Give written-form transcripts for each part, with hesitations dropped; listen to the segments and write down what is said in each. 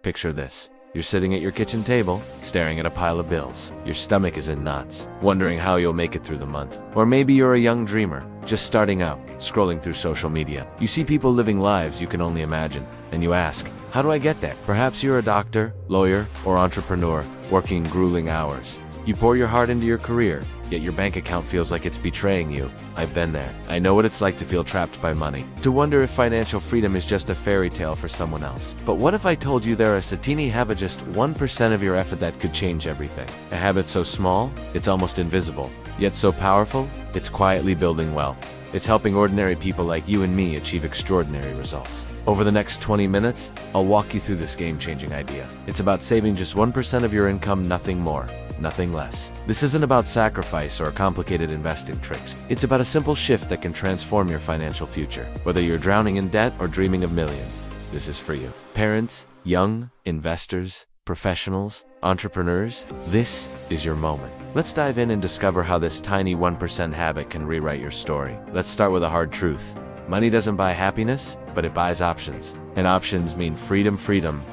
Picture this. You're sitting at your kitchen table, staring at a pile of bills. Your stomach is in knots, wondering how you'll make it through the month. Or maybe you're a young dreamer, just starting out, scrolling through social media. You see people living lives you can only imagine, and you ask, how do I get there? Perhaps you're a doctor, lawyer, or entrepreneur, working grueling hours. You pour your heart into your career, yet your bank account feels like it's betraying you. I've been there. I know what it's like to feel trapped by money, to wonder if financial freedom is just a fairy tale for someone else. But what if I told you there is a teeny habit, just 1% of your effort, that could change everything? A habit so small, it's almost invisible, yet so powerful, it's quietly building wealth. It's helping ordinary people like you and me achieve extraordinary results. Over the next 20 minutes, I'll walk you through this game-changing idea. It's about saving just 1% of your income, nothing more, nothing less. This isn't about sacrifice or complicated investing tricks. It's about a simple shift that can transform your financial future. Whether you're drowning in debt or dreaming of millions, this is for you. Parents, young, investors, professionals, entrepreneurs, this is your moment. Let's dive in and discover how this tiny 1% habit can rewrite your story. Let's start with a hard truth. Money doesn't buy happiness, but it buys options. And options mean freedom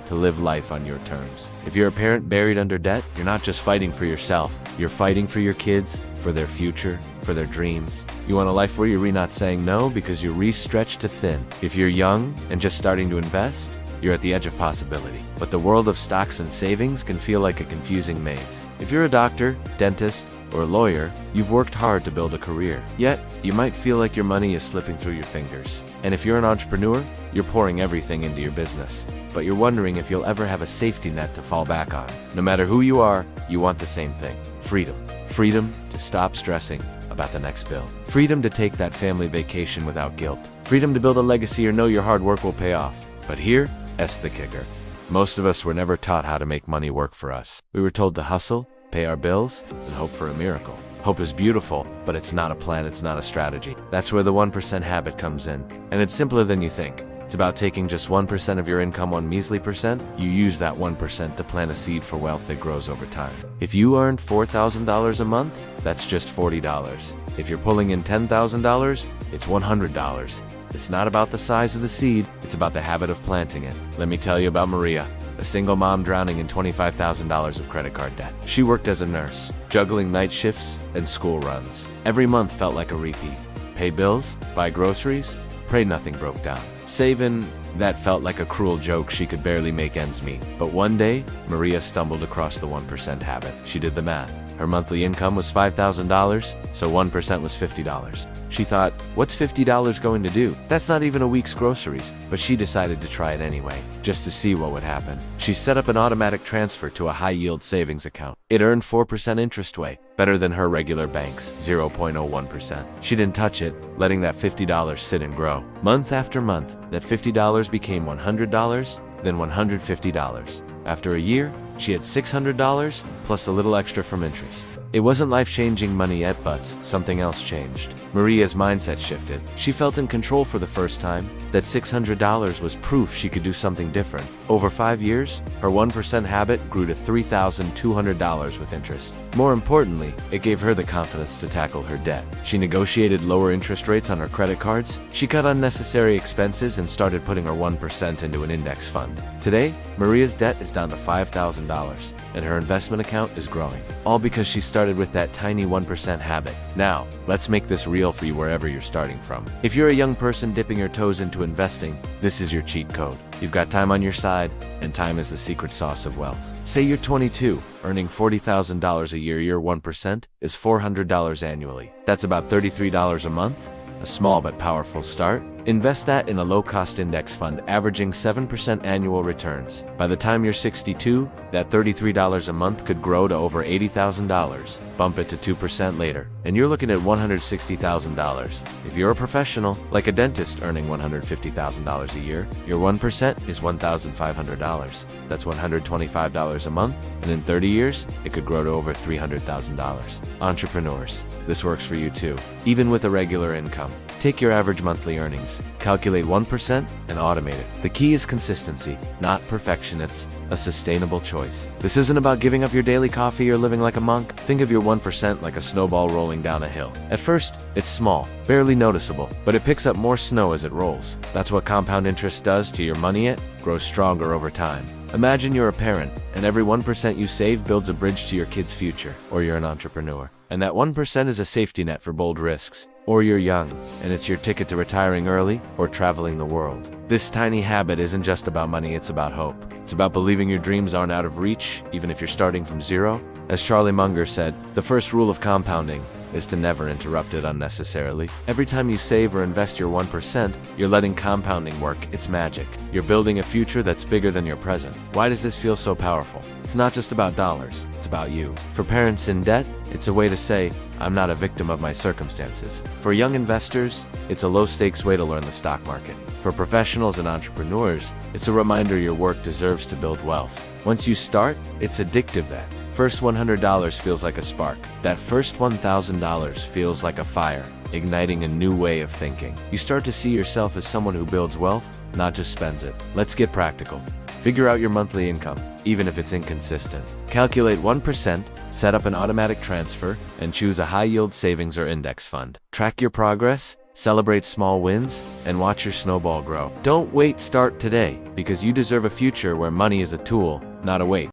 to live life on your terms. If you're a parent buried under debt, you're not just fighting for yourself. You're fighting for your kids, for their future, for their dreams. You want a life where you're not saying no because you're stretched too thin. If you're young and just starting to invest, you're at the edge of possibility. But the world of stocks and savings can feel like a confusing maze. If you're a doctor, dentist, or a lawyer, you've worked hard to build a career. Yet, you might feel like your money is slipping through your fingers. And if you're an entrepreneur, you're pouring everything into your business. But you're wondering if you'll ever have a safety net to fall back on. No matter who you are, you want the same thing. Freedom. Freedom to stop stressing about the next bill. Freedom to take that family vacation without guilt. Freedom to build a legacy or know your hard work will pay off. But here's the kicker. Most of us were never taught how to make money work for us. We were told to hustle, pay our bills, and hope for a miracle. Hope is beautiful, but it's not a plan, it's not a strategy. That's where the 1% habit comes in. And it's simpler than you think. It's about taking just 1% of your income, one measly percent. You use that 1% to plant a seed for wealth that grows over time. If you earned $4,000 a month, that's just $40. If you're pulling in $10,000, it's $100. It's not about the size of the seed, it's about the habit of planting it. Let me tell you about Maria, a single mom drowning in $25,000 of credit card debt. She worked as a nurse, juggling night shifts and school runs. Every month felt like a repeat. Pay bills, buy groceries, pray nothing broke down. Saving, that felt like a cruel joke. She could barely make ends meet. But one day, Maria stumbled across the 1% habit. She did the math. Her monthly income was $5,000, so 1% was $50. She thought, what's $50 going to do? That's not even a week's groceries. But she decided to try it anyway, just to see what would happen. She set up an automatic transfer to a high-yield savings account. It earned 4% interest rate, better than her regular bank's 0.01%. She didn't touch it, letting that $50 sit and grow. Month after month, that $50 became $100, then $150. After a year, she had $600 plus a little extra from interest. It wasn't life-changing money yet, but something else changed. Maria's mindset shifted. She felt in control for the first time. That $600 was proof she could do something different. Over 5 years, her 1% habit grew to $3,200 with interest. More importantly, it gave her the confidence to tackle her debt. She negotiated lower interest rates on her credit cards. She cut unnecessary expenses and started putting her 1% into an index fund. Today, Maria's debt is down to $5,000, and her investment account is growing. All because she started with that tiny 1% habit. Now, let's make this real for you wherever you're starting from. If you're a young person dipping your toes into investing, this is your cheat code. You've got time on your side, and time is the secret sauce of wealth. Say you're 22, earning $40,000 a year. Your 1% is $400 annually. That's about $33 a month. A small but powerful start. Invest that in a low-cost index fund, averaging 7% annual returns. By the time you're 62, that $33 a month could grow to over $80,000. Bump it to 2% later, and you're looking at $160,000. If you're a professional, like a dentist earning $150,000 a year, your 1% is $1,500. That's $125 a month, and in 30 years, it could grow to over $300,000. Entrepreneurs, this works for you too, even with a regular income. Take your average monthly earnings, calculate 1%, and automate it. The key is consistency, not perfection. It's a sustainable choice. This isn't about giving up your daily coffee or living like a monk. Think of your 1% like a snowball rolling down a hill. At first, it's small, barely noticeable, but it picks up more snow as it rolls. That's what compound interest does to your money. It grows stronger over time. Imagine you're a parent, and every 1% you save builds a bridge to your kid's future. Or you're an entrepreneur, and that 1% is a safety net for bold risks. Or you're young, and it's your ticket to retiring early or traveling the world. This tiny habit isn't just about money, it's about hope. It's about believing your dreams aren't out of reach, even if you're starting from zero. As Charlie Munger said, the first rule of compounding is to never interrupt it unnecessarily. Every time you save or invest your 1%, you're letting compounding work its magic. You're building a future that's bigger than your present. Why does this feel so powerful? It's not just about dollars, it's about you. For parents in debt, it's a way to say, I'm not a victim of my circumstances. For young investors, it's a low-stakes way to learn the stock market. For professionals and entrepreneurs, it's a reminder your work deserves to build wealth. Once you start, it's addictive then. First $100 feels like a spark. That first $1,000 feels like a fire, igniting a new way of thinking. You start to see yourself as someone who builds wealth, not just spends it. Let's get practical. Figure out your monthly income, even if it's inconsistent. Calculate 1%, set up an automatic transfer, and choose a high-yield savings or index fund. Track your progress, celebrate small wins, and watch your snowball grow. Don't wait, start today, because you deserve a future where money is a tool, not a weight.